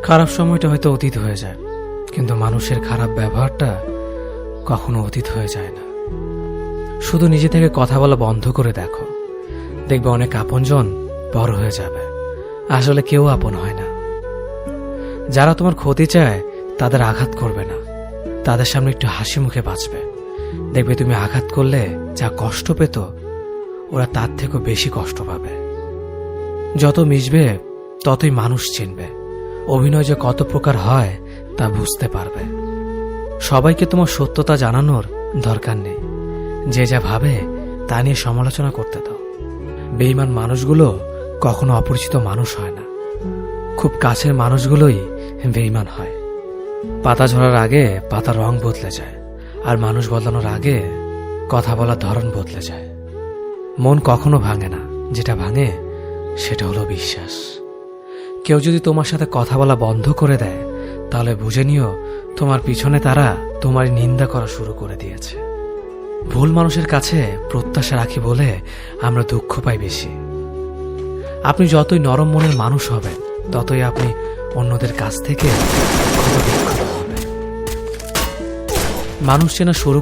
খারাপ সময়টা হয়তো অতীত হয়ে যায়, কিন্তু মানুষের খারাপ ব্যবহারটা কখনো অতীত হয়ে যায় না। শুধু নিজে থেকে কথা বলা বন্ধ করে দেখো, দেখবে অনেক আপনজন বড় হয়ে যাবে। আসলে কেউ আপন হয় না। যারা তোমার ক্ষতি চায় তাদের আঘাত করবে না, তাদের সামনে একটু হাসি মুখে বাঁচবে। দেখবে তুমি আঘাত করলে যা কষ্ট পেত, ওরা তার থেকেও বেশি কষ্ট পাবে। যত মিশবে ততই মানুষ চিনবে, অভিনয় যে কত প্রকার হয় তা বুঝতে পারবে। সবাইকে তোমার সত্যতা জানানোর দরকার নেই, যে যা ভাবে তা নিয়ে সমালোচনা করতে দাও। বেঈমান মানুষগুলো কখনো অপরিচিত মানুষ হয় না, খুব কাছের মানুষগুলোই বেঈমান হয়। পাতা ঝরার আগে পাতার রং বদলে যায়, আর মানুষ বদলানোর আগে কথা বলার ধরন বদলে যায়। মন কখনো ভাঙে না, যেটা ভাঙে সেটা হলো বিশ্বাস। কেউ যদি তোমার সাথে কথা বলা বন্ধ করে দেয়, তাহলে বুঝে নিও তোমার পিছনে তারা তোমার নিন্দা করা শুরু করে দিয়েছে। ভুল মানুষের কাছে প্রত্যাশা রাখি বলে আমরা দুঃখ পাই বেশি। আপনি যতই নরম মনের মানুষ হবেন, ততই আপনি অন্যদের কাছ থেকে ক্ষত বিক্ষত হবেন। মানুষ চেনা শুরু